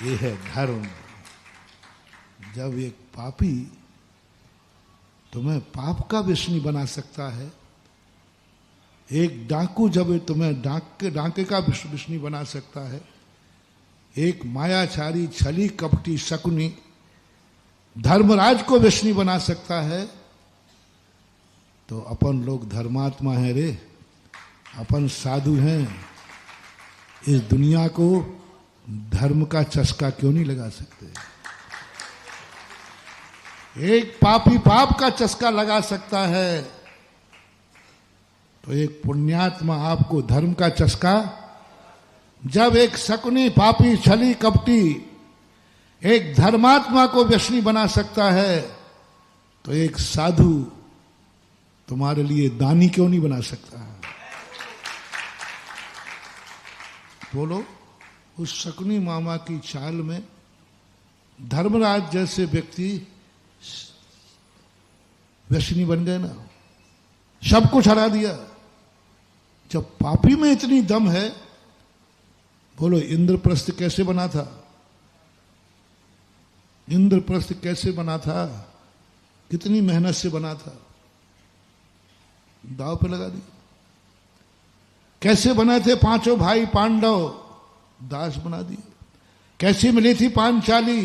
ये है धर्म। जब एक पापी तुम्हें पाप का व्यसनी बना सकता है, एक डाकू जब तुम्हें डाके का व्यसनी बना सकता है, एक मायाचारी छली कपटी शकुनी धर्मराज को व्यसनी बना सकता है, तो अपन लोग धर्मात्मा हैं रे, अपन साधु हैं। इस दुनिया को धर्म का चस्का क्यों नहीं लगा सकते? एक पापी पाप का चस्का लगा सकता है, तो एक पुण्यात्मा आपको धर्म का चस्का। जब एक शकुनी पापी छली कपटी एक धर्मात्मा को व्यसनी बना सकता है, तो एक साधु तुम्हारे लिए दानी क्यों नहीं बना सकता है? बोलो, उस शकुनी मामा की चाल में धर्मराज जैसे व्यक्ति व्यसनी बन गए ना, सब कुछ हरा दिया। जब पापी में इतनी दम है, बोलो इंद्रप्रस्थ कैसे बना था? इंद्रप्रस्थ कैसे बना था? कितनी मेहनत से बना था, दाव पे लगा दिया। कैसे बने थे पांचों भाई पांडव? दास बना दिए। कैसी मिली थी पांचाली?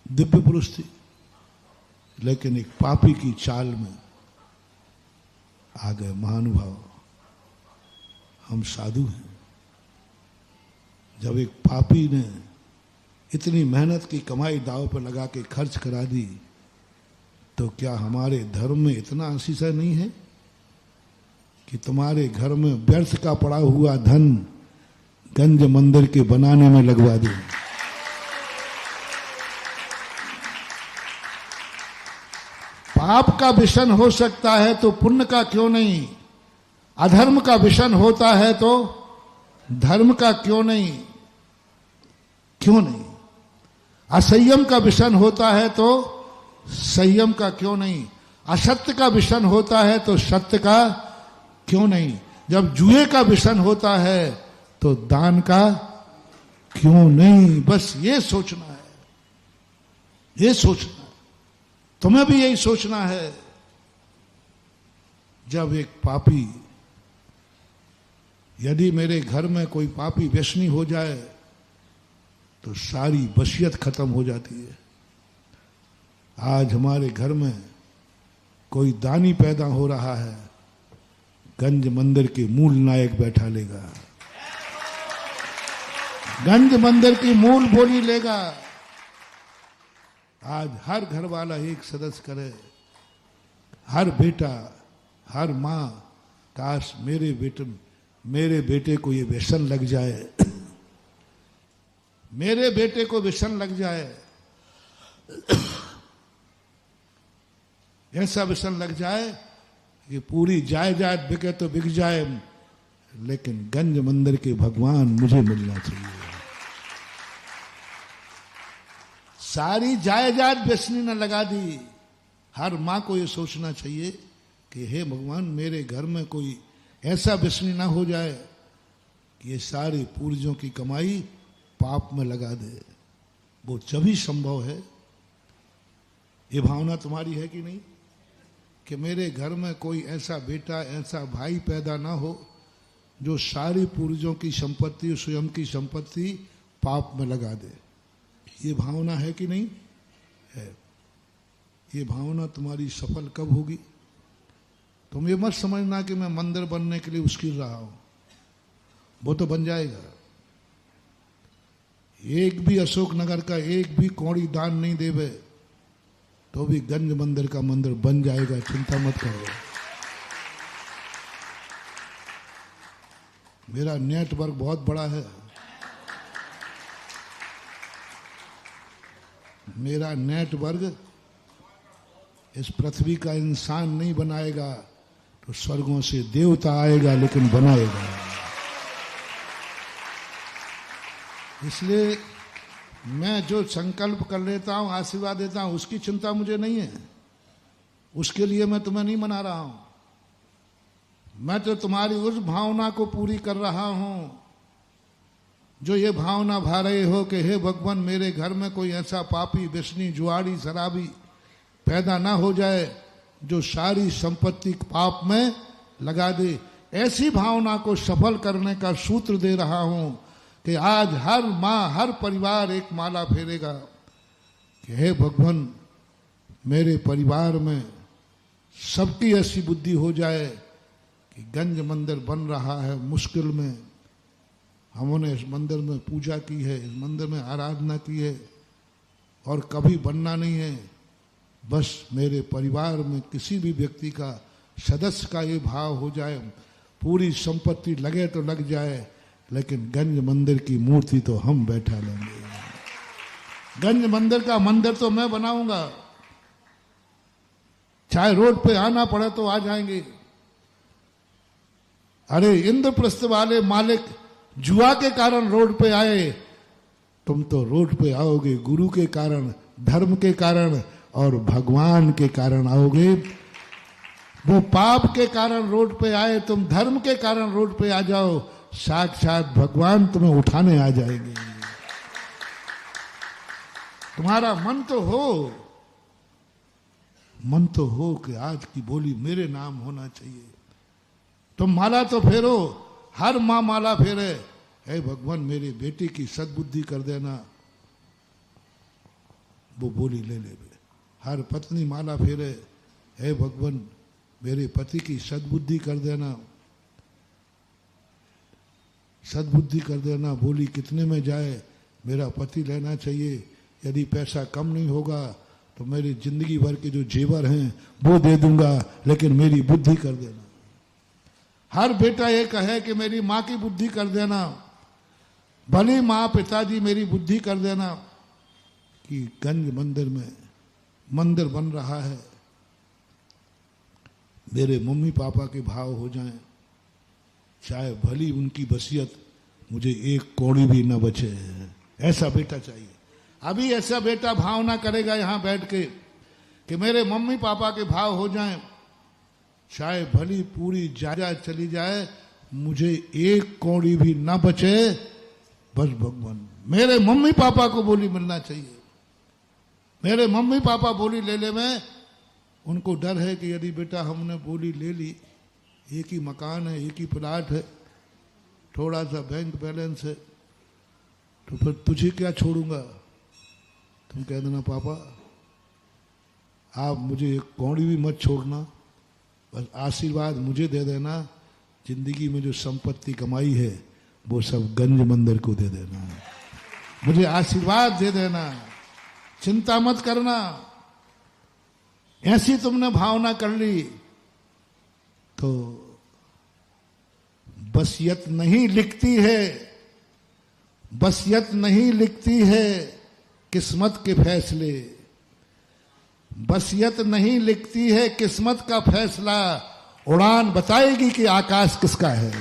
दिव्य पुरुष थी, लेकिन एक पापी की चाल में आ गए महानुभाव। हम साधु हैं। जब एक पापी ने इतनी मेहनत की कमाई दाव पर लगा के खर्च करा दी, तो क्या हमारे धर्म में इतना आशीषा नहीं है कि तुम्हारे घर में व्यर्थ का पड़ा हुआ धन गंज मंदिर के बनाने में लगवा दो? पाप का विषण हो सकता है तो पुण्य का क्यों नहीं? अधर्म का विषण होता है तो धर्म का क्यों नहीं? क्यों नहीं? असंयम का विषण होता है तो संयम का क्यों नहीं? असत्य का विषण होता है तो सत्य का क्यों नहीं? जब जुए का विषण होता है तो दान का क्यों नहीं? बस ये सोचना है, ये सोचना है। तुम्हें भी यही सोचना है। जब एक पापी, यदि मेरे घर में कोई पापी व्यसनी हो जाए तो सारी बशियत खत्म हो जाती है। आज हमारे घर में कोई दानी पैदा हो रहा है, गंज मंदिर के मूल नायक बैठा लेगा, गंज मंदिर की मूल बोली लेगा। आज हर घर वाला एक सदस्य करे, हर बेटा, हर मां, काश मेरे बेटे को ये व्यसन लग जाए, मेरे बेटे को व्यसन लग जाए, ऐसा व्यसन लग जाए कि पूरी जायदाद बिके तो बिक जाए, लेकिन गंज मंदिर के भगवान मुझे मिलना चाहिए। सारी जायदाद व्यसनी ने लगा दी। हर मां को यह सोचना चाहिए कि हे भगवान, मेरे घर में कोई ऐसा व्यसनी ना हो जाए कि ये सारी पूर्वजों की कमाई पाप में लगा दे। वो जभी संभव है। ये भावना तुम्हारी है कि नहीं कि मेरे घर में कोई ऐसा बेटा, ऐसा भाई पैदा ना हो जो सारी पूर्वजों की संपत्ति, स्वयं की संपत्ति पाप में लगा दे? ये भावना है कि नहीं है? ये भावना तुम्हारी सफल कब होगी? तुम ये मत समझना कि मैं मंदिर बनने के लिए उस्किल रहा हूं, वो तो बन जाएगा। एक भी अशोकनगर का एक भी कौड़ी दान नहीं देवे तो भी गंज मंदिर का मंदिर बन जाएगा, चिंता मत करो। मेरा नेटवर्क बहुत बड़ा है। मेरा नेटवर्क इस पृथ्वी का इंसान नहीं बनाएगा तो स्वर्गों से देवता आएगा, लेकिन बनाएगा। इसलिए मैं जो संकल्प कर लेता हूं, आशीर्वाद देता हूं, उसकी चिंता मुझे नहीं है। उसके लिए मैं तुम्हें नहीं मना रहा हूं। मैं तो तुम्हारी उस भावना को पूरी कर रहा हूं जो ये भावना भा रहे हो कि हे भगवान मेरे घर में कोई ऐसा पापी व्यसनी जुआड़ी शराबी पैदा ना हो जाए जो सारी संपत्ति पाप में लगा दे, ऐसी भावना को सफल करने का सूत्र दे रहा हूं कि आज हर माँ हर परिवार एक माला फेरेगा कि हे भगवान मेरे परिवार में सबकी ऐसी बुद्धि हो जाए कि गंज मंदिर बन रहा है मुश्किल में, हमने इस मंदिर में पूजा की है, इस मंदिर में आराधना की है और कभी बनना नहीं है, बस मेरे परिवार में किसी भी व्यक्ति का सदस्य का ये भाव हो जाए, पूरी संपत्ति लगे तो लग जाए लेकिन गंज मंदिर की मूर्ति तो हम बैठा लेंगे, गंज मंदिर का मंदिर तो मैं बनाऊंगा, चाहे रोड पे आना पड़े तो आ जाएंगे। अरे इंद्रप्रस्थ वाले मालिक जुआ के कारण रोड पे आए, तुम तो रोड पे आओगे गुरु के कारण, धर्म के कारण और भगवान के कारण आओगे। वो पाप के कारण रोड पे आए, तुम धर्म के कारण रोड पे आ जाओ, साक्षात भगवान तुम्हें उठाने आ जाएंगे। तुम्हारा मन तो हो कि आज की बोली मेरे नाम होना चाहिए। तुम माला तो फेरो, हर माँ माला फेरे, हे भगवान मेरे बेटे की सद्बुद्धि कर देना, वो बोली ले ले। हर पत्नी माला फेरे, हे भगवान मेरे पति की सद्बुद्धि कर देना, सद्बुद्धि कर देना, बोली कितने में जाए, मेरा पति लेना चाहिए, यदि पैसा कम नहीं होगा तो मेरी जिंदगी भर के जो जेवर हैं वो दे दूंगा, लेकिन मेरी बुद्धि कर देना। हर बेटा ये कहे कि मेरी माँ की बुद्धि कर देना, भली माँ पिताजी मेरी बुद्धि कर देना कि गंज मंदिर में मंदिर बन रहा है, मेरे मम्मी पापा के भाव हो जाएं, चाहे भली उनकी वसीयत मुझे एक कौड़ी भी न बचे, ऐसा बेटा चाहिए। अभी ऐसा बेटा भावना करेगा यहाँ बैठ के कि मेरे मम्मी पापा के भाव हो जाएं, चाहे भली पूरी जायदाद चली जाए, मुझे एक कौड़ी भी ना बचे, बस भगवान मेरे मम्मी पापा को बोली मिलना चाहिए। मेरे मम्मी पापा बोली ले ले, में उनको डर है कि यदि बेटा हमने बोली ले ली, एक ही मकान है, एक ही प्लाट है, थोड़ा सा बैंक बैलेंस है, तो फिर तुझे क्या छोड़ूंगा। तुम कह देना पापा आप मुझे एक कौड़ी भी मत छोड़ना, बस आशीर्वाद मुझे दे देना, जिंदगी में जो संपत्ति कमाई है वो सब गंज मंदिर को दे देना, मुझे आशीर्वाद दे देना, चिंता मत करना। ऐसी तुमने भावना कर ली तो वसीयत नहीं लिखती है, वसीयत नहीं लिखती है किस्मत के फैसले, वसीयत नहीं लिखती है किस्मत का फैसला, उड़ान बताएगी कि आकाश किसका है।